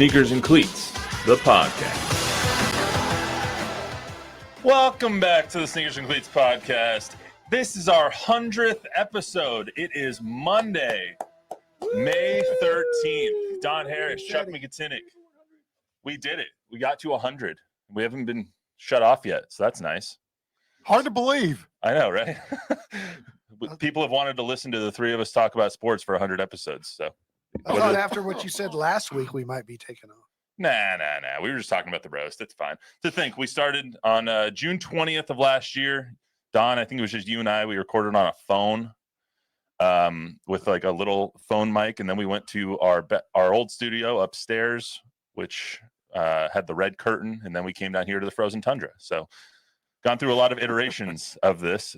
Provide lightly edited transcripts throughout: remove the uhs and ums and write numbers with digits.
Sneakers and Cleats, the podcast. Welcome back to the Sneakers and Cleats podcast. This is our 100th episode. It is Monday, May 13th. Don Harris, Chuck McGinnick. We did it. We got to 100. We haven't been shut off yet, so that's nice. Hard to believe. I know, right? People have wanted to listen to the three of us talk about sports for 100 episodes. So I thought after what you said last week, we might be taking off. Nah. We were just talking about the roast. It's fine. To think, we started on June 20th of last year. Don, I think it was just you and I. We recorded on a phone with like a little phone mic, and then we went to our old studio upstairs, which had the red curtain, and then we came down here to the frozen tundra. So gone through a lot of iterations of this.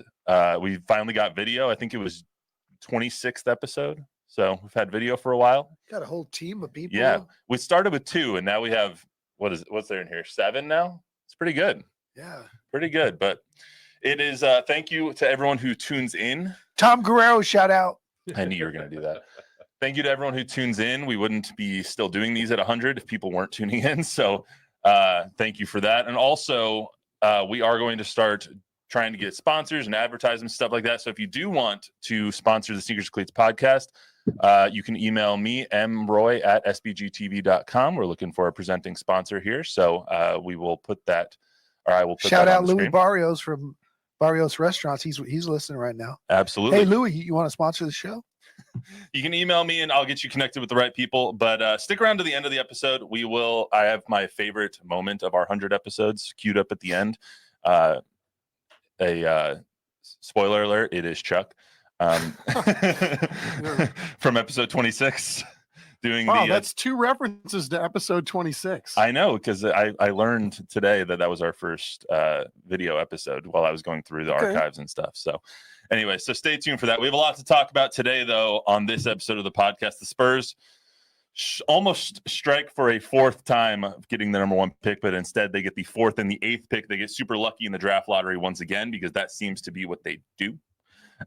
We finally got video. I think it was 26th episode. So we've had video for a while. Got a whole team of people. Yeah. We started with 2, and now we have, what's there in here? 7 now? It's pretty good. Yeah. Pretty good. But it is, thank you to everyone who tunes in. Tom Guerrero, shout out. I knew you were going to do that. Thank you to everyone who tunes in. We wouldn't be still doing these at 100 if people weren't tuning in. So thank you for that. And also, we are going to start trying to get sponsors and advertisements, stuff like that. So if you do want to sponsor the Sneakers and Cleats podcast, you can email me, mroy@sbgtv.com. We're looking for a presenting sponsor here. So we will put that, or I will put shout that out on the Louis screen. Barrios from Barrios Restaurants. He's listening right now. Absolutely. Hey, Louis, you want to sponsor the show? You can email me and I'll get you connected with the right people. But stick around to the end of the episode. I have my favorite moment of our 100 episodes queued up at the end. Spoiler alert, it is Chuck from episode 26 doing that's 2 references to episode 26. I know, because I learned today that was our first video episode while I was going through the archives and stuff. So anyway, so stay tuned for that. We have a lot to talk about today, though, on this episode of the podcast. The Spurs almost strike for a 4th time of getting the number 1 pick, but instead they get the 4th and the 8th pick. They get super lucky in the draft lottery once again, because that seems to be what they do.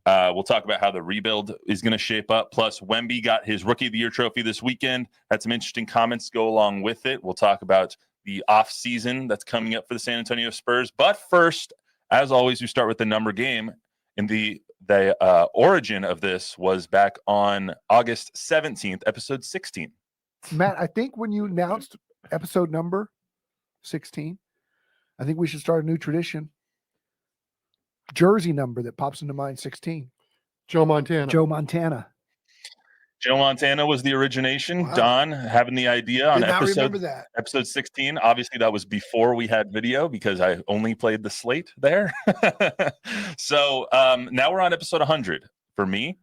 We'll talk about how the rebuild is going to shape up. Plus, Wemby got his Rookie of the Year trophy this weekend. Had some interesting comments go along with it. We'll talk about the off season that's coming up for the San Antonio Spurs. But first, as always, we start with the number game. And the origin of this was back on August 17th, episode 16. Matt, I think when you announced episode number 16, I think we should start a new tradition. Jersey number that pops into mind, 16. Joe Montana. Joe Montana was the origination. Wow. Don having the idea on Did not remember that. episode 16. Obviously, that was before we had video because I only played the slate there. So now we're on episode 100. For me,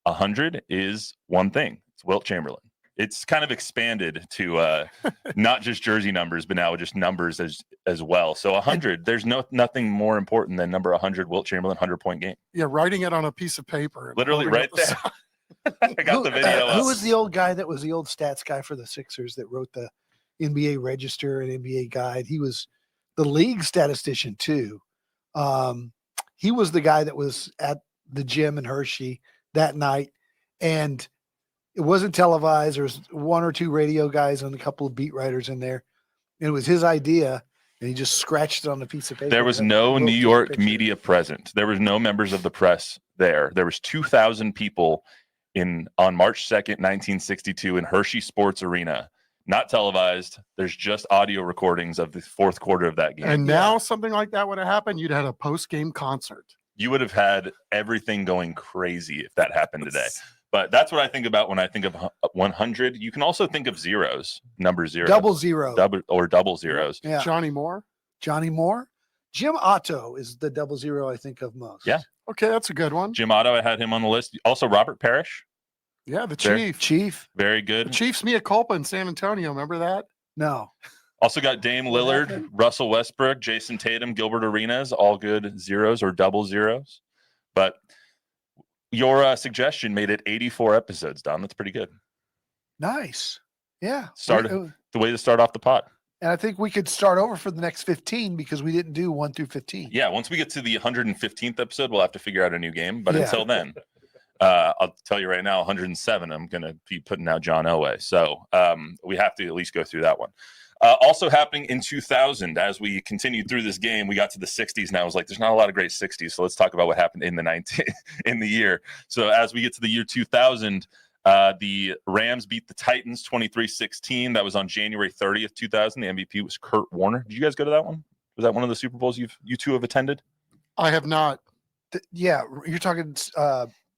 100 is one thing. It's Wilt Chamberlain. It's kind of expanded to not just jersey numbers, but now just numbers as well. So 100, there's nothing more important than number 100, Wilt Chamberlain, 100-point game. Yeah, writing it on a piece of paper. Literally right there. I got the video. Who was the old guy that was the old stats guy for the Sixers that wrote the NBA Register and NBA Guide? He was the league statistician too. He was the guy that was at the gym in Hershey that night, and it wasn't televised. There was 1 or 2 radio guys and a couple of beat writers in there. And it was his idea, and he just scratched it on a piece of paper. There was no New York media present. There was no members of the press there. There was 2,000 people on March 2nd, 1962 in Hershey Sports Arena. Not televised. There's just audio recordings of the 4th quarter of that game. And now something like that would have happened. You'd had a post-game concert. You would have had everything going crazy if that happened today. But that's what I think about when I think of 100. You can also think of zeros, number 0. Double zero. Double zeros. Yeah. Johnny Moore. Jim Otto is the 00 I think of most. Yeah. Okay, that's a good one. Jim Otto, I had him on the list. Also, Robert Parrish. Yeah, the Chief. Chief. Very good. The Chief's mea culpa in San Antonio. Remember that? No. Also got Dame Lillard, Russell Westbrook, Jason Tatum, Gilbert Arenas, all good zeros or double zeros. But your suggestion made it 84 episodes, Don. That's pretty good. Nice. Yeah. The way to start off the pod. And I think we could start over for the next 15 because we didn't do 1 through 15. Yeah, once we get to the 115th episode, we'll have to figure out a new game. But until then, I'll tell you right now, 107. I'm going to be putting out John Elway. So we have to at least go through that one. Also happening in 2000, as we continued through this game, we got to the 60s. And I was like, there's not a lot of great 60s. So let's talk about what happened in the year. So as we get to the year 2000, the Rams beat the Titans 23-16. That was on January 30th, 2000. The MVP was Kurt Warner. Did you guys go to that one? Was that one of the Super Bowls you two have attended? I have not. Yeah, you're talking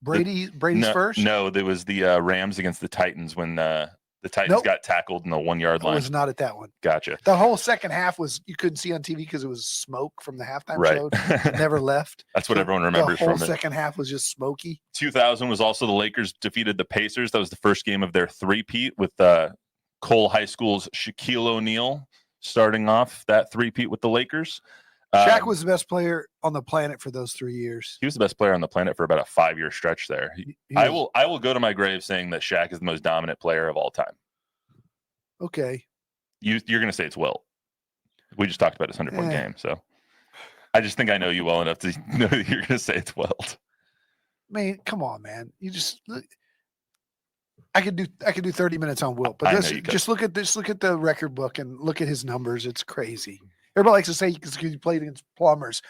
Brady's first? No, there was the Rams against the Titans when the Titans got tackled in the 1 yard line. I was not at that one. Gotcha. The whole second half was you couldn't see on TV because it was smoke from the halftime show. It never left. That's what everyone remembers from it. The whole second half was just smoky. 2000 was also the Lakers defeated the Pacers. That was the first game of their three-peat with Cole High School's Shaquille O'Neal starting off that three-peat with the Lakers. Shaq was the best player on the planet for those 3 years. He was the best player on the planet for about a 5-year stretch there. I will go to my grave saying that Shaq is the most dominant player of all time. Okay. You're going to say it's Wilt. We just talked about his 100-point game, so I just think I know you well enough to know that you're going to say it's Wilt. I mean, come on, man. You just I could do 30 minutes on Wilt, but just look at the record book and look at his numbers. It's crazy. Everybody likes to say because he played against plumbers.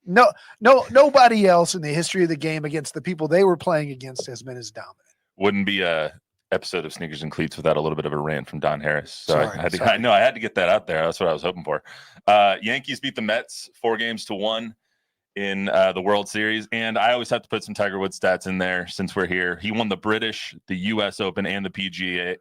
Nobody else in the history of the game against the people they were playing against has been as dominant. Wouldn't be a episode of Sneakers and Cleats without a little bit of a rant from Don Harris. So sorry. I had to get that out there. That's what I was hoping for. Yankees beat the Mets 4-1 in the World Series. And I always have to put some Tiger Woods stats in there since we're here. He won the British, the US Open, and the PGA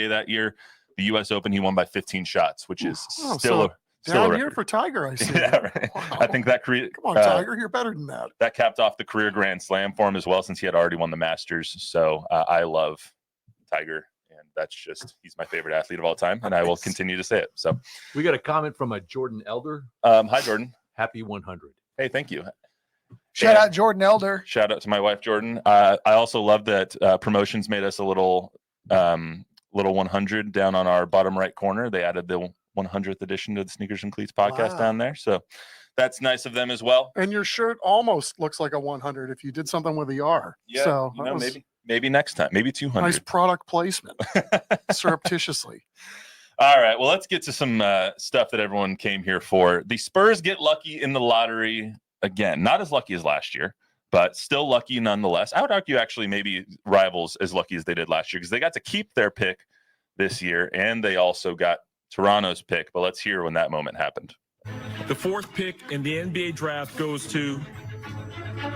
that year. The US Open, he won by 15 shots, which is still down year for Tiger, I see. Yeah, right. Wow. I think that come on, Tiger, you're better than that. That capped off the career Grand Slam for him as well, since he had already won the Masters. So I love Tiger, and that's just he's my favorite athlete of all time, and I will continue to say it. So we got a comment from a Jordan Elder. Hi, Jordan. Happy 100. Hey, thank you. Shout out Jordan Elder. Shout out to my wife Jordan. I also love that promotions made us a little 100 down on our bottom right corner. They added the 100th edition to the Sneakers and Cleats podcast down there. So that's nice of them as well. And your shirt almost looks like a 100 if you did something with the R. Yeah, so maybe next time, maybe 200. Nice product placement, surreptitiously. All right, well, let's get to some stuff that everyone came here for. The Spurs get lucky in the lottery again. Not as lucky as last year, but still lucky nonetheless. I would argue actually maybe rivals as lucky as they did last year because they got to keep their pick this year, and they also got Toronto's pick, but let's hear when that moment happened. The fourth pick in the NBA draft goes to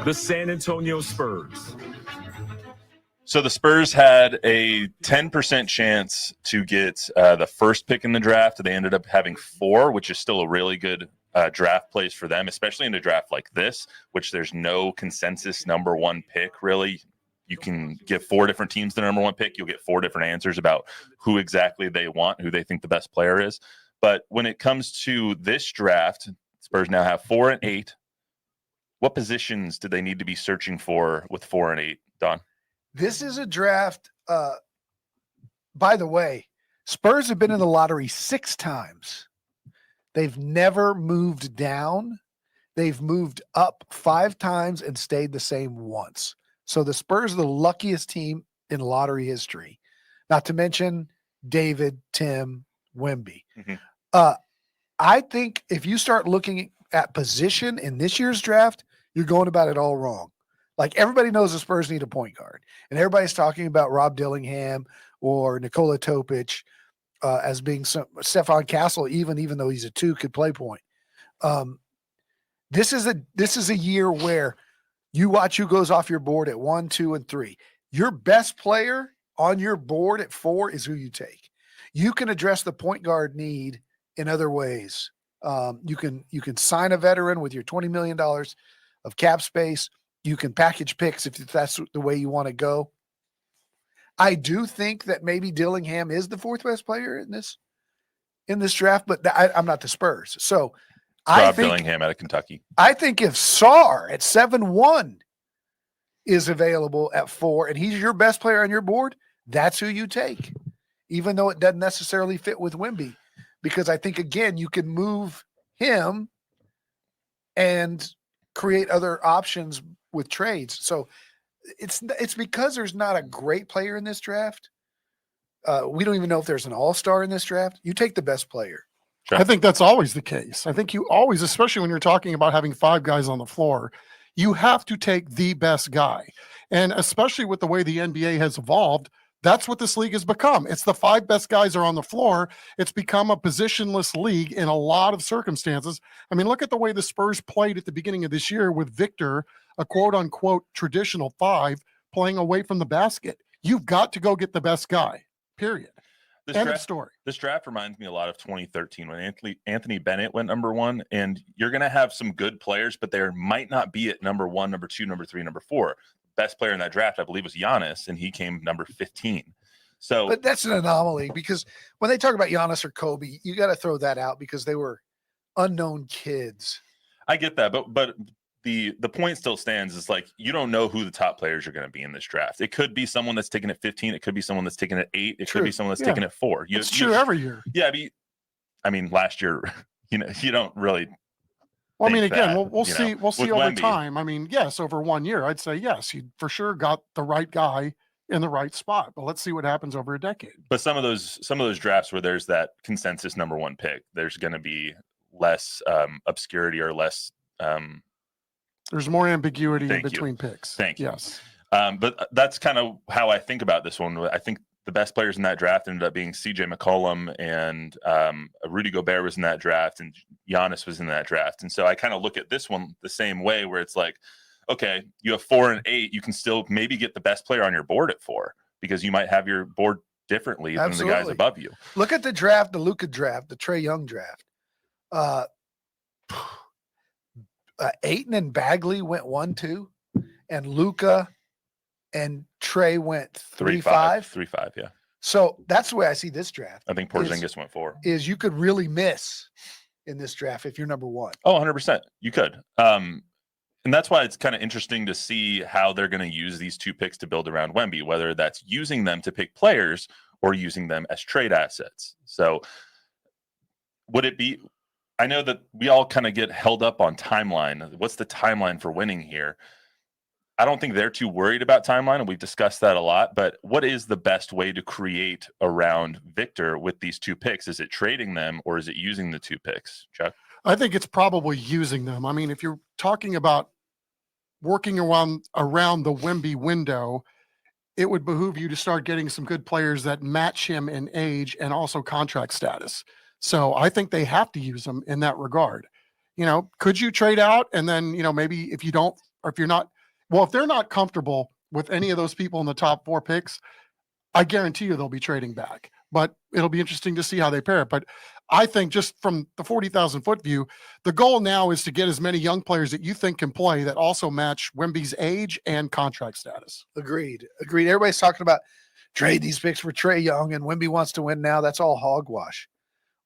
the San Antonio Spurs. So the Spurs had a 10% chance to get the first pick in the draft. They ended up having 4, which is still a really good draft place for them, especially in a draft like this, which there's no consensus number 1 pick, really. You can give 4 different teams the number 1 pick. You'll get 4 different answers about who exactly they want, who they think the best player is. But when it comes to this draft, Spurs now have 4 and 8. What positions do they need to be searching for with 4 and 8, Don? This is a draft. By the way, Spurs have been in the lottery 6 times. They've never moved down. They've moved up 5 times and stayed the same once. So the Spurs are the luckiest team in lottery history, not to mention David, Tim, Wemby. Mm-hmm. I think if you start looking at position in this year's draft, you're going about it all wrong. Like everybody knows the Spurs need a point guard, and everybody's talking about Rob Dillingham or Nikola Topic as being Stephon Castle, even though he's a 2, could play point. This is a year where you watch who goes off your board at 1, 2, and 3. Your best player on your board at 4 is who you take. You can address the point guard need in other ways. You can sign a veteran with your $20 million of cap space. You can package picks if that's the way you want to go. I do think that maybe Dillingham is the 4th best player in this draft, but I'm not the Spurs. So Dillingham out of Kentucky. I think if Sarr at 7-1 is available at 4 and he's your best player on your board, that's who you take, even though it doesn't necessarily fit with Wemby, because I think, again, you can move him and create other options with trades. So It's because there's not a great player in this draft. We don't even know if there's an all-star in this draft. You take the best player. I think that's always the case. I think you always, especially when you're talking about having 5 guys on the floor, you have to take the best guy. And especially with the way the NBA has evolved, that's what this league has become. It's the 5 best guys are on the floor. It's become a positionless league in a lot of circumstances. I mean, look at the way the Spurs played at the beginning of this year with Victor, a quote unquote traditional 5, playing away from the basket. You've got to go get the best guy, period. End of story. This draft reminds me a lot of 2013 when Anthony Bennett went number 1, and you're going to have some good players, but there might not be at number 1, number 2, number 3, number 4. Best player in that draft, I believe, was Giannis, and he came number 15. So, but that's an anomaly because when they talk about Giannis or Kobe, you got to throw that out because they were unknown kids. I get that, but the point still stands is like you don't know who the top players are going to be in this draft. It could be someone that's taken at 15. It could be someone that's taken at 8. It could be someone that's taken at 4. It's true every year. Yeah, I mean, last year, you don't really. Well, I mean, again, we'll see. We'll see over Wemby. time. I mean, yes, over 1 year, I'd say yes, he for sure got the right guy in the right spot. But let's see what happens over a decade. But some of those drafts where there's that consensus number 1 pick, there's going to be less obscurity or less. There's more ambiguity in between picks. Thank you. Yes. But that's kind of how I think about this one. I think the best players in that draft ended up being CJ McCollum, and Rudy Gobert was in that draft, and Giannis was in that draft. And so I kind of look at this one the same way, where it's like, okay, you have 4 and 8, you can still maybe get the best player on your board at 4 because you might have your board differently than the guys above you. Look at the draft, the Luka draft, the Trae Young draft. Ayton and Bagley went 1-2, and Luka and Trae went 3-5. 3-5, yeah. So that's the way I see this draft. I think Porzingis went 4. Is you could really miss in this draft if you're number 1. Oh, 100%. You could. And that's why it's kind of interesting to see how they're going to use these 2 picks to build around Wemby, whether that's using them to pick players or using them as trade assets. So would it be, I know that we all kind of get held up on timeline. What's the timeline for winning here? I don't think they're too worried about timeline, and we've discussed that a lot, but what is the best way to create around Victor with these 2 picks? Is it trading them or is it using the 2 picks, Chuck? I think it's probably using them. I mean, if you're talking about working around the Wemby window, it would behoove you to start getting some good players that match him in age and also contract status. So I think they have to use them in that regard. Could you trade out and then, maybe if you don't, or if you're not, well, if they're not comfortable with any of those people in the top 4 picks, I guarantee you they'll be trading back. But it'll be interesting to see how they pair it. But I think just from the 40,000 foot view, the goal now is to get as many young players that you think can play that also match Wemby's age and contract status. Agreed. Everybody's talking about trade these picks for Trae Young and Wemby wants to win now. That's all hogwash.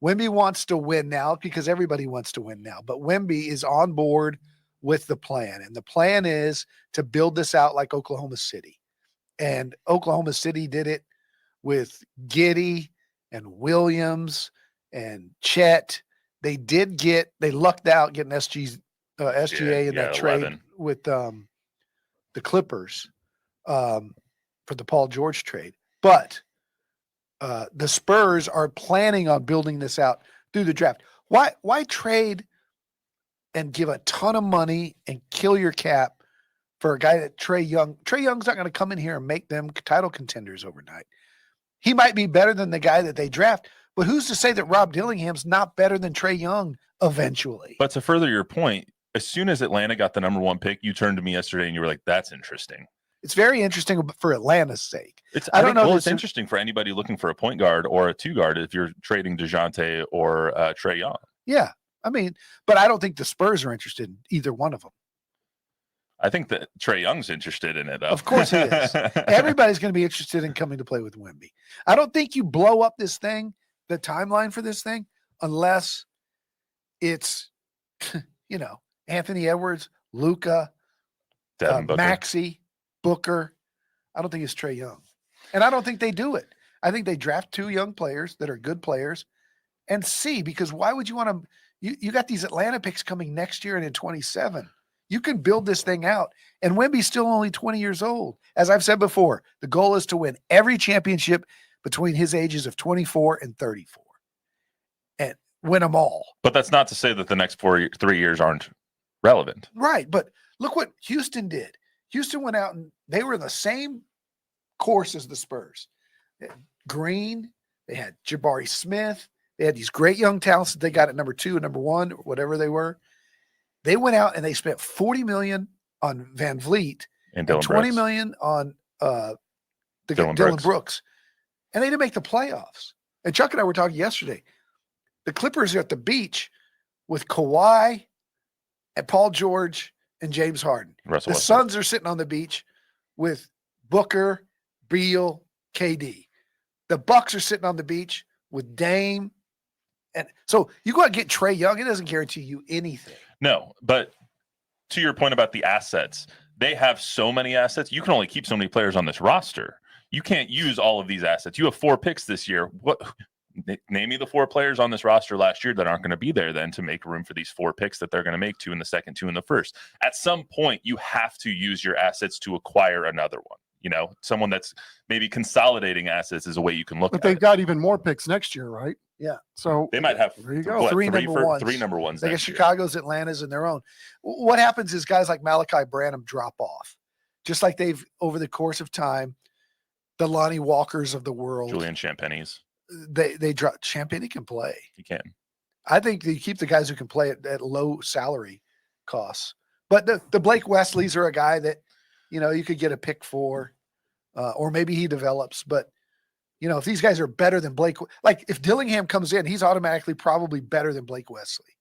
Wemby wants to win now because everybody wants to win now. But Wemby is on board with the plan. And the plan is to build this out like Oklahoma City. And Oklahoma City did it with Giddey and Williams and Chet. They lucked out getting SGA in that trade 11. with the Clippers for the Paul George trade. But the Spurs are planning on building this out through the draft. Why trade and give a ton of money and kill your cap for a guy that Trae Young's not going to come in here and make them title contenders overnight. He might be better than the guy that they draft, but who's to say that Rob Dillingham's not better than Trae Young eventually? But to further your point, as soon as Atlanta got the number 1 pick, you turned to me yesterday and you were like, that's interesting. It's very interesting for Atlanta's sake. I don't know. Well, it's interesting for anybody looking for a point guard or a 2 guard if you're trading DeJounte or Trae Young. Yeah. I mean, but I don't think the Spurs are interested in either one of them. I think that Trae Young's interested in it, though. Of course he is. Everybody's going to be interested in coming to play with Wemby. I don't think you blow up this thing, the timeline for this thing, unless it's, Anthony Edwards, Luka, Maxey, Booker. I don't think it's Trae Young. And I don't think they do it. I think they draft 2 young players that are good players and see, because why would you want to, you got these Atlanta picks coming next year and in 27. You can build this thing out. And Wemby's still only 20 years old. As I've said before, the goal is to win every championship between his ages of 24 and 34 and win them all. But that's not to say that the next 3 years aren't relevant. Right. But look what Houston did. Houston went out and they were in the same course as the Spurs. They had Green, they had Jabari Smith, they had these great young talents that they got at number 2 and number 1, or whatever they were. They went out and they spent $40 million on Van Vliet And and Dylan $20 Brooks. million on Dylan Dylan Brooks. Brooks. And they didn't make the playoffs. And Chuck and I were talking yesterday. The Clippers are at the beach with Kawhi and Paul George and James Harden. Russell The Westbrook. Suns are sitting on the beach with Booker, Beal, KD. The Bucks are sitting on the beach with Dame. And so you go out and get Trae Young. It doesn't guarantee you anything. No, but to your point about the assets, they have so many assets. You can only keep so many players on this roster. You can't use all of these assets. You have 4 picks this year. What? Name me the 4 players on this roster last year that aren't going to be there then to make room for these 4 picks that they're going to make, 2 in the second, 2 in the first. At some point, you have to use your assets to acquire another one. You know, someone that's maybe consolidating assets is a way you can look But at they've it. got even more picks next year, right? Yeah. So They might have there you go. what, 3 number ones. 3 number ones. They got next year. Chicago's, Atlanta's, and their own. What happens is guys like Malachi Branham drop off, just like they've over the course of time. The Lonnie Walkers of the world, Julian Champagne's. they drop. Champagne can play. He can. I think you keep the guys who can play at low salary costs. But the Blake Westleys are a guy that, you could get a pick for, or maybe he develops. But, if these guys are better than Blake, like if Dillingham comes in, he's automatically probably better than Blake Wesley,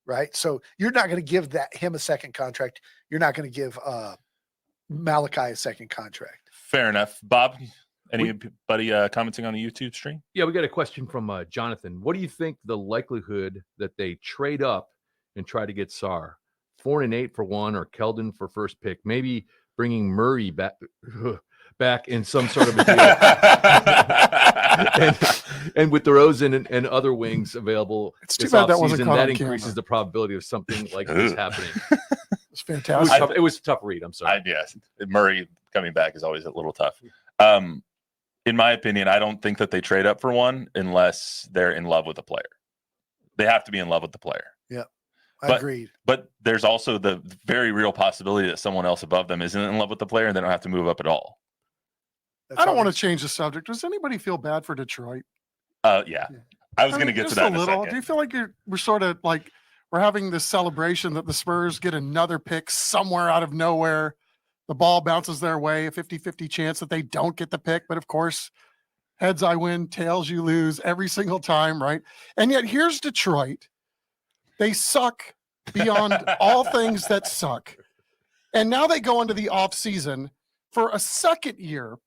right? So you're not going to give him a second contract. You're not going to give Malachi a second contract. Fair enough. Bob, anybody commenting on the YouTube stream? Yeah, we got a question from Jonathan. What do you think the likelihood that they trade up and try to get Sarr? 4 and 8 for one, or Keldon for first pick? Maybe bringing Murray back in some sort of a deal. and with DeRozan and other wings available, It's too this bad that wasn't offseason, caught that on increases camera. the probability of something like this happening. It's fantastic. It was a tough read. I'm sorry. Yes, Murray coming back is always a little tough. In my opinion, I don't think that they trade up for one unless they're in love with the player. They have to be in love with the player. Agreed. But there's also the very real possibility that someone else above them isn't in love with the player and they don't have to move up at all. I don't want to change the subject. Does anybody feel bad for Detroit? Yeah. I was going to get to just that a in a little. second. Do you feel like we're sort of like we're having this celebration that the Spurs get another pick somewhere out of nowhere? The ball bounces their way, a 50-50 chance that they don't get the pick. But of course, heads I win, tails you lose every single time, right? And yet here's Detroit. They suck beyond all things that suck. And now they go into the offseason for a second year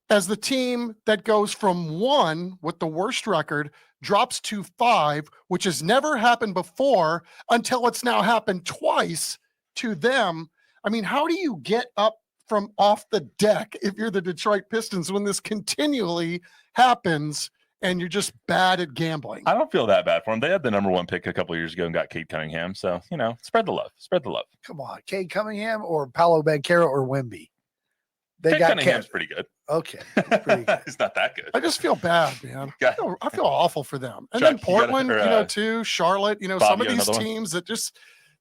as the team that goes from 1 with the worst record drops to 5, which has never happened before until it's now happened twice to them. I mean, how do you get up from off the deck if you're the Detroit Pistons when this continually happens and you're just bad at gambling? I don't feel that bad for them. They had the number 1 pick a couple of years ago and got Cade Cunningham. So, spread the love. Spread the love. Come on, Cade Cunningham or Paolo Banchero or Wemby? Cade Cunningham's pretty good. Okay, pretty good. It's not that good. I just feel bad, man. Yeah. I feel awful for them. And Chuck, then Portland, you got too, Charlotte, Bob, some you of got these another one? teams that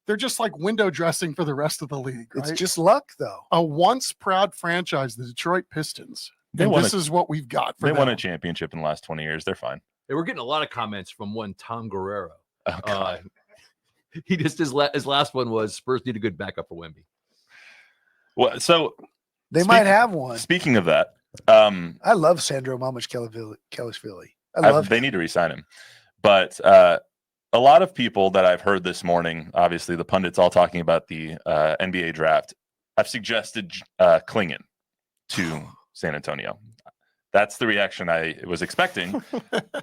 they're just like window dressing for the rest of the league, right? It's just luck, though. A once proud franchise, the Detroit Pistons. They And won this is what we've got for They them. won a championship in the last 20 years. They're fine. Hey, we're getting a lot of comments from one Tom Guerrero. Oh, God. He just his last one was Spurs need a good backup for Wemby. Well, so They might have one. speaking of that, I love Sandro Kelishvili. I love they him. need to re-sign him. But a lot of people that I've heard this morning, obviously the pundits all talking about the NBA draft, I've suggested Klingon to San Antonio. That's the reaction I was expecting.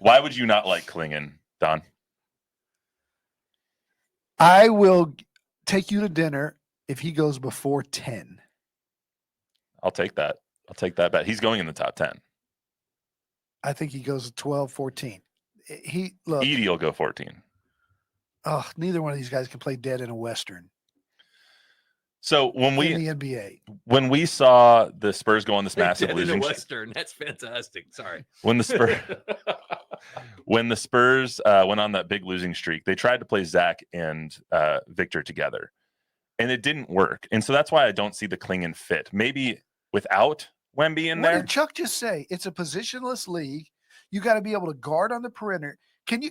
Why would you not like Klingon, Don? I will take you to dinner if he goes before 10. I'll take that. I'll take that bet. He's going in the top 10. I think he goes 12, 14. Look, Edie will go 14. neither one of these guys can play dead in a Western. So when in the NBA. we saw the Spurs go on this Big massive Dead in the losing Western. That's fantastic. Sorry. when the Spurs went on that big losing streak, they tried to play Zach and Victor together, and it didn't work. And so that's why I don't see the cling and fit. Maybe without Wemby in What there. did Chuck just say? It's a positionless league. You got to be able to guard on the perimeter. Can you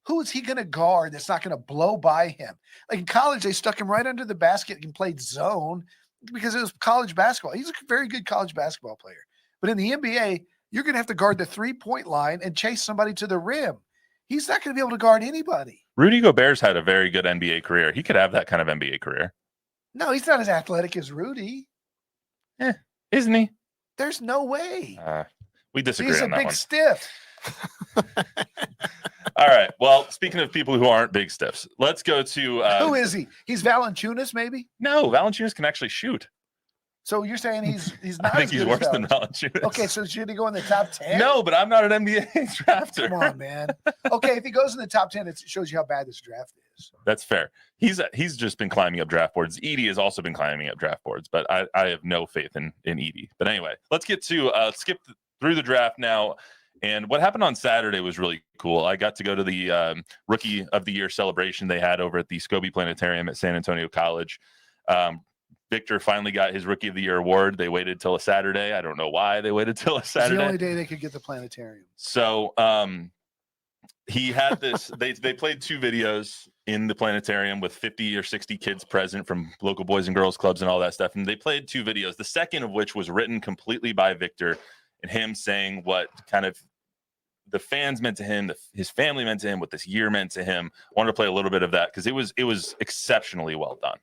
who is he going to guard that's not going to blow by him? Like in college, they stuck him right under the basket and played zone because it was college basketball. He's a very good college basketball player. But in the NBA, you're going to have to guard the 3-point line and chase somebody to the rim. He's not going to be able to guard anybody. Rudy Gobert's had a very good NBA career. He could have that kind of NBA career. No, he's not as athletic as Rudy. Isn't he? There's no way. We disagree He's a on that big one. stiff. All right. Well, speaking of people who aren't big stiffs, let's go to Who is he? He's Valanciunas, maybe? No, Valanciunas can actually shoot. So you're saying he's I not think as he's good worse as than Valanciunas. Okay, so should he go in the top 10? No, but I'm not an NBA drafter. Come on, man. Okay, if he goes in the top 10, it shows you how bad this draft is. That's fair. He's just been climbing up draft boards. Edie has also been climbing up draft boards, but I have no faith in Edie. But anyway, let's get to skip through the draft now. And what happened on Saturday was really cool. I got to go to the Rookie of the Year celebration they had over at the Scobie Planetarium at San Antonio College. Victor finally got his Rookie of the Year award. They waited till a Saturday. I don't know why they waited till a Saturday. It's the only day they could get the planetarium. So he had this. They played 2 videos in the planetarium with 50 or 60 kids present from local boys and girls clubs and all that stuff. And they played 2 videos, the second of which was written completely by Victor and him saying what kind of the fans meant to him, his family meant to him, what this year meant to him. I wanted to play a little bit of that because it was exceptionally well done.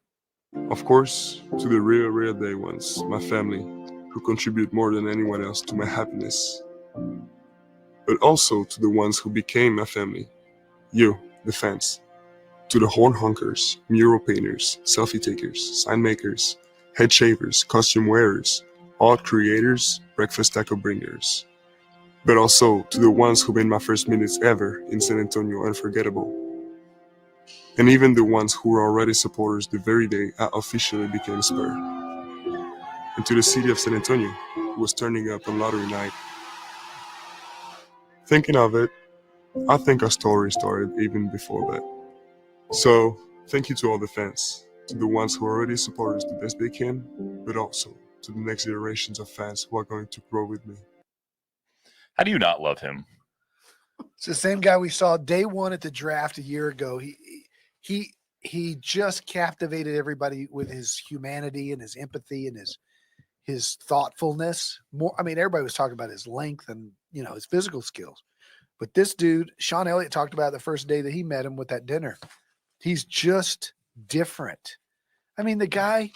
Of course, to the real day ones, my family, who contribute more than anyone else to my happiness. But also to the ones who became my family, you, the fans. To the horn honkers, mural painters, selfie takers, sign makers, head shavers, costume wearers, art creators, breakfast taco bringers. But also to the ones who made my first minutes ever in San Antonio unforgettable. And even the ones who were already supporters the very day I officially became a Spur. And to the city of San Antonio, who was turning up on lottery night. Thinking of it, I think our story started even before that. So, thank you to all the fans, to the ones who are already supporters the best they can, but also to the next generations of fans who are going to grow with me. How do you not love him? It's the same guy we saw day 1 at the draft a year ago. He just captivated everybody with his humanity and his empathy and his thoughtfulness. Everybody was talking about his length and his physical skills, but this dude, Sean Elliott, talked about the first day that he met him with that dinner. He's just different. The guy,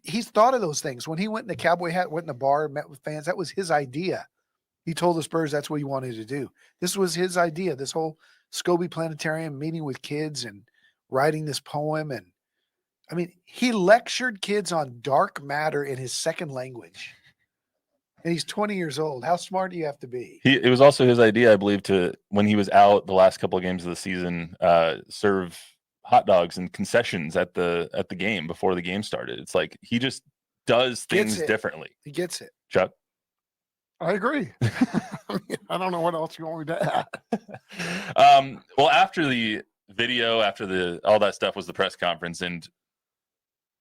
he's thought of those things when he went in the cowboy hat, went in the bar, met with fans. That was his idea. He told the Spurs that's what he wanted to do. This was his idea. This whole Scobie Planetarium, meeting with kids and writing this poem. And he lectured kids on dark matter in his second language. And he's 20 years old. How smart do you have to be? It was also his idea, I believe, to, when he was out the last couple of games of the season, serve hot dogs and concessions at the game before the game started. It's like he just does things differently. He gets it. Chuck? I agree. I don't know what else you want me to add. Well, after the video, after all that stuff was the press conference, and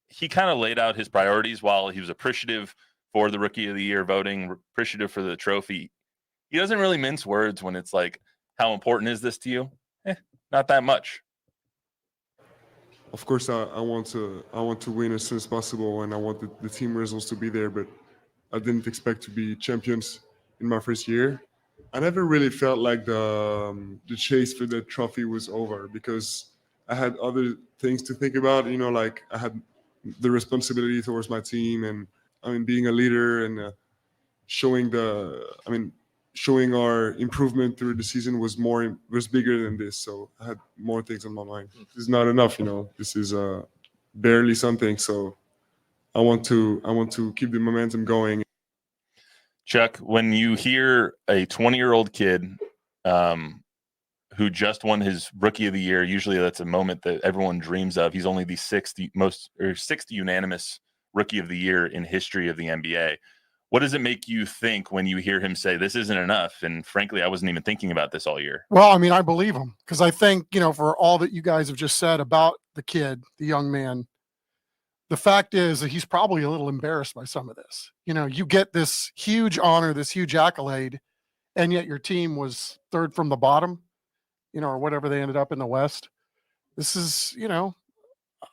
he kind of laid out his priorities while he was appreciative for the Rookie of the Year voting, appreciative for the trophy. He doesn't really mince words when it's like, how important is this to you? Not that much. Of course, I want to win as soon as possible, and I want the team results to be there, but I didn't expect to be champions in my first year. I never really felt like the chase for the trophy was over because I had other things to think about. Like I had the responsibility towards my team, and being a leader and showing our improvement through the season was bigger than this. So I had more things on my mind. This is not enough, This is barely something. So I want to keep the momentum going. Chuck, when you hear a 20-year-old kid who just won his Rookie of the Year. Usually that's a moment that everyone dreams of. He's only the sixth unanimous Rookie of the Year in history of the NBA. What does it make you think when you hear him say this isn't enough? And frankly, I wasn't even thinking about this all year. Well, I mean, I believe him because I think, for all that you guys have just said about the kid, the young man, the fact is that he's probably a little embarrassed by some of this. You get this huge honor, this huge accolade, and yet your team was third from the bottom, or whatever they ended up in the West. This is,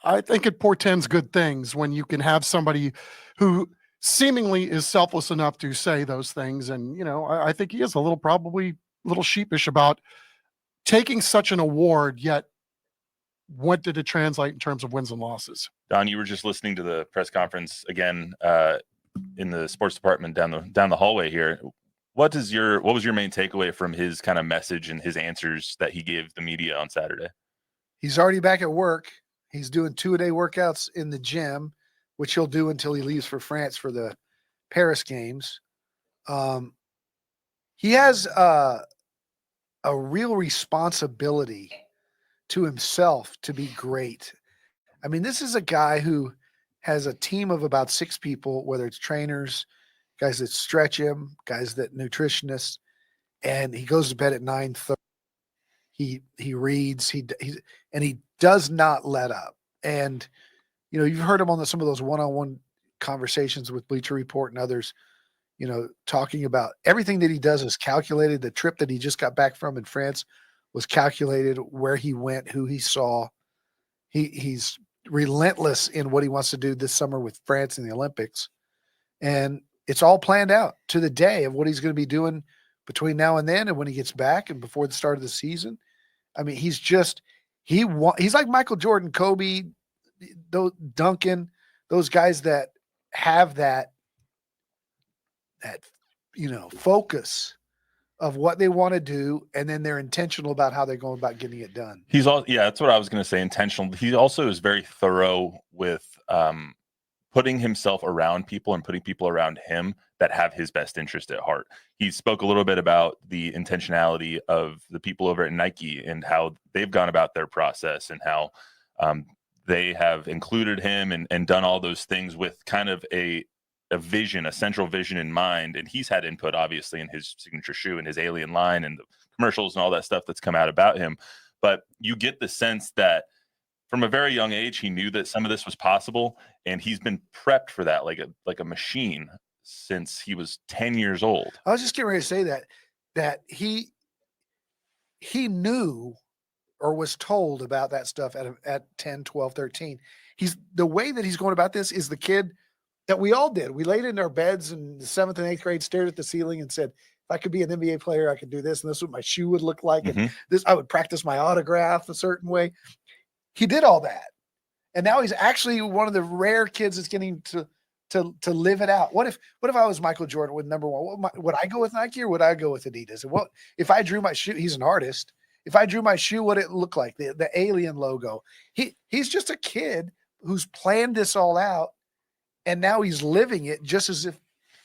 I think it portends good things when you can have somebody who seemingly is selfless enough to say those things. And, I think he is probably a little sheepish about taking such an award, yet what did it translate in terms of wins and losses? Don, you were just listening to the press conference again in the sports department down the hallway here. What was your main takeaway from his kind of message and his answers that he gave the media on Saturday? He's already back at work. He's doing 2-a-day workouts in the gym, which he'll do until he leaves for France for the Paris games. He has a real responsibility to himself to be great. I mean, this is a guy who has a team of about 6 people, whether it's trainers, guys that stretch him, guys that nutritionists, and he goes to bed at 9:30. He reads, he does not let up. And you've heard him on some of those one-on-one conversations with Bleacher Report and others, talking about everything that he does is calculated. The trip that he just got back from in France was calculated, where he went, who he saw. He's relentless in what he wants to do this summer with France in the Olympics. And it's all planned out to the day of what he's going to be doing between now and then and when he gets back and before the start of the season. I mean, he's like Michael Jordan, Kobe, Duncan, those guys that have that focus of what they want to do, and then they're intentional about how they're going about getting it done. That's what I was going to say, intentional. He also is very thorough with putting himself around people and putting people around him that have his best interest at heart. He spoke a little bit about the intentionality of the people over at Nike and how they've gone about their process and how they have included him and done all those things with kind of a vision, a central vision in mind. And he's had input, obviously, in his signature shoe and his alien line and the commercials and all that stuff that's come out about him. But you get the sense that from a very young age, he knew that some of this was possible, and he's been prepped for that like a machine since he was 10 years old. I was just getting ready to say that he knew or was told about that stuff at 10, 12, 13. The way that he's going about this is the kid that we all did. We laid in our beds in the 7th and 8th grade, stared at the ceiling and said, if I could be an NBA player, I could do this. And this is what my shoe would look like. Mm-hmm. And this, I would practice my autograph a certain way. He did all that. And now he's actually one of the rare kids that's getting to live it out. What if I was Michael Jordan with number one? Would I go with Nike or would I go with Adidas? And what if I drew my shoe? He's an artist. If I drew my shoe, what it look like? The alien logo. He's just a kid who's planned this all out, and now he's living it just as if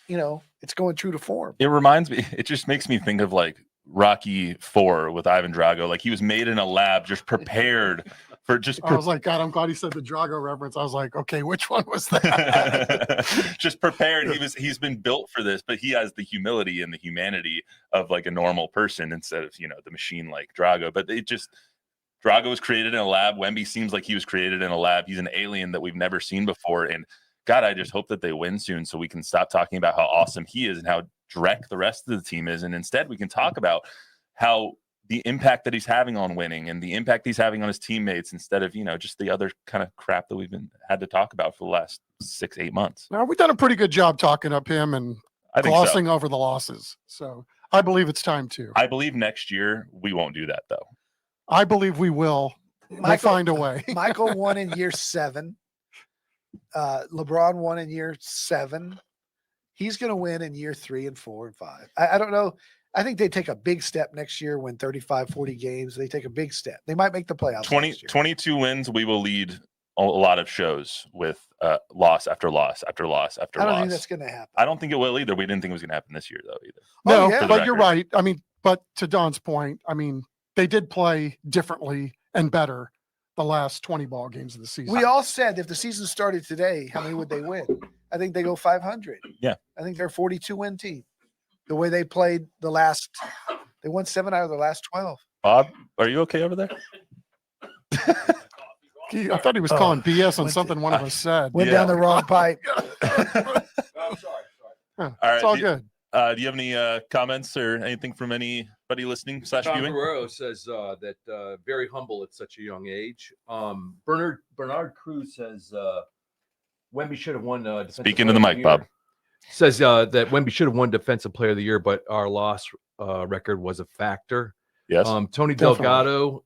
it's going true to form. It reminds me. It just makes me think of like Rocky IV with Ivan Drago. Like he was made in a lab, just prepared. I was like, God, I'm glad he said the Drago reference. I was like, okay, which one was that? Just prepared. He's been built for this, but he has the humility and the humanity of like a normal person instead of, the machine like Drago. But Drago was created in a lab. Wemby seems like he was created in a lab. He's an alien that we've never seen before. And God, I just hope that they win soon so we can stop talking about how awesome he is and how direct the rest of the team is. And instead we can talk about how the impact that he's having on winning and the impact he's having on his teammates instead of, just the other kind of crap that we've had to talk about for the last 6-8 months. Now, we've done a pretty good job talking up him and glossing over the losses. So I believe it's time to. I believe next year we won't do that, though. I believe we will. We'll find a way. Michael won in year 7. LeBron won in year 7. He's going to win in year 3 and 4 and 5. I don't know. I think they take a big step next year, win 35, 40 games. They take a big step. They might make the playoffs. 22 wins. We will lead a lot of shows with loss after loss after loss after loss. I don't think that's going to happen. I don't think it will either. We didn't think it was going to happen this year, though, either. No, but you're right. I mean, but to Don's point, I mean, they did play differently and better the last 20 ball games of the season. We all said if the season started today, how many would they win? I think they go 500. Yeah. I think they're a 42-win team. The way they played they won 7 out of the last 12. Bob, are you okay over there? I thought he was calling BS on something one of us said. Went down the wrong pipe. I'm sorry. All right, It's all good. Do you have any comments or anything from anybody listening / Tom viewing? Guerrero says that very humble at such a young age. Bernard Cruz says Wemby should have won. Speak into the mic, Bob. Says that Wemby should have won Defensive Player of the Year, but our loss record was a factor. Yes. Tony Definitely. Delgado,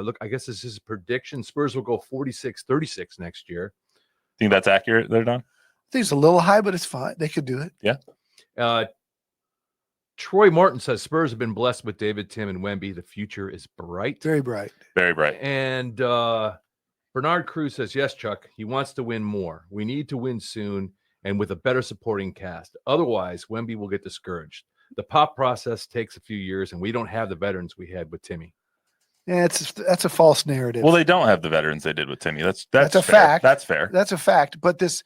look, I guess this is a prediction. Spurs will go 46-36 next year. Think that's accurate there, Don? I think it's a little high, but it's fine. They could do it. Troy Martin says Spurs have been blessed with David, Tim, and Wemby. The future is bright. Very bright. Very bright. And Bernard Cruz says, yes, Chuck, he wants to win more. We need to win soon and with a better supporting cast. Otherwise, Wemby will get discouraged. The pop process takes a few years, and we don't have the veterans we had with Timmy. Yeah, that's a false narrative. Well, they don't have the veterans they did with Timmy. That's a fair. fact. That's fair. That's a fact. But this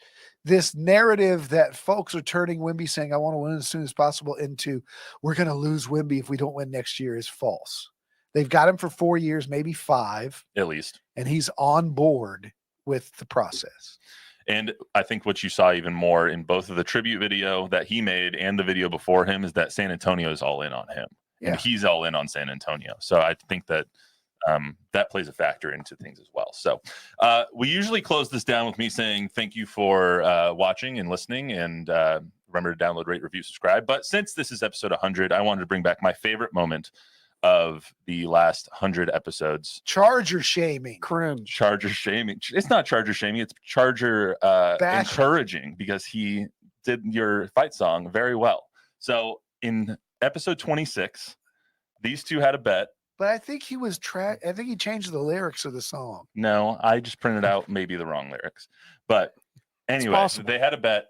narrative that folks are turning Wemby saying, I want to win as soon as possible into we're going to lose Wemby if we don't win next year is false. They've got him for 4 years, maybe 5. At least. And he's on board with the process. And I think what you saw even more in both of the tribute video that he made and the video before him is that San Antonio is all in on him. Yeah. And he's all in on San Antonio. So I think that that plays a factor into things as well. So we usually close this down with me saying thank you for watching and listening, and remember to download, rate, review, subscribe. But since this is episode 100, I wanted to bring back my favorite moment of the last 100 episodes. Charger shaming. Cringe. Charger shaming. It's not Charger shaming. It's Charger encouraging, because he did your fight song very well. So in episode 26, these two had a bet. But I think he was I think he changed the lyrics of the song. No, I just printed out maybe the wrong lyrics. But anyway, they had a bet.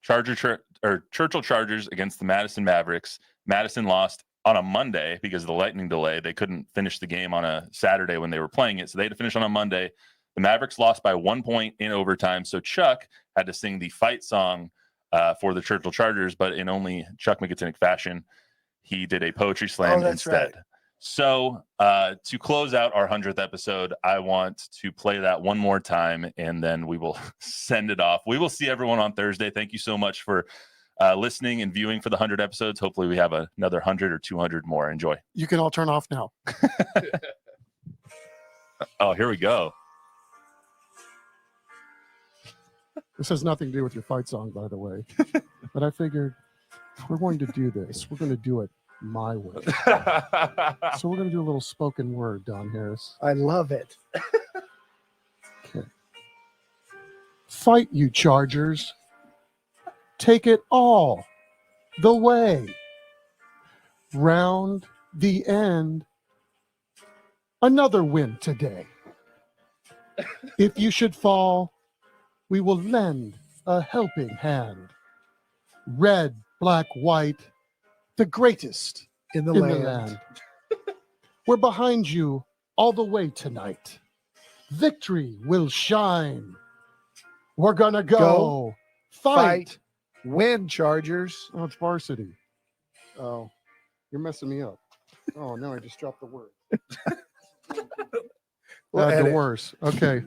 Churchill Chargers against the Madison Mavericks. Madison lost on a Monday because of the lightning delay. They couldn't finish the game on a Saturday when they were playing it, so they had to finish on a Monday. The Mavericks lost by 1 point in overtime, so Chuck had to sing the fight song for the Churchill Chargers, but in only Chuck McGinnick fashion, he did a poetry slam instead. Right. So to close out our 100th episode, I want to play that one more time, and then we will send it off. We will see everyone on Thursday. Thank you so much for listening and viewing for the 100 episodes. Hopefully we have another 100 or 200 more. Enjoy. You can all turn off now. Oh, here we go. This has nothing to do with your fight song, by the way. But I figured if we're going to do this, we're going to do it my way. So we're going to do a little spoken word, Don Harris. I love it. Okay. Fight, you Chargers. Take it all the way. Round the end. Another win today. If you should fall, we will lend a helping hand. Red, black, white, the greatest in the land. We're behind you all the way tonight. Victory will shine. We're gonna go fight. Win, Chargers. Oh, it's varsity. Oh, you're messing me up. Oh, no, I just dropped the word. The worst. Okay.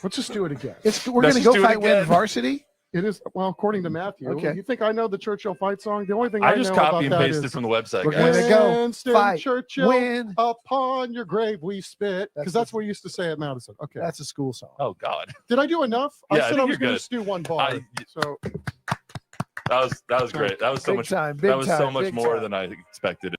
Let's just do it again. We're going to go fight win varsity? It is, well, according to Matthew. Okay. You think I know the Churchill fight song? The only thing I just know copy about and pasted is, from the website. We're going to go Winston fight Churchill, win. Upon your grave we spit. Because that's what we used to say at Madison. Okay. That's a school song. Oh, God. Did I do enough? Yeah, I said I was going to just do one bar. So that was great. That was so Big much. time, That was so time, much big more time. than I expected.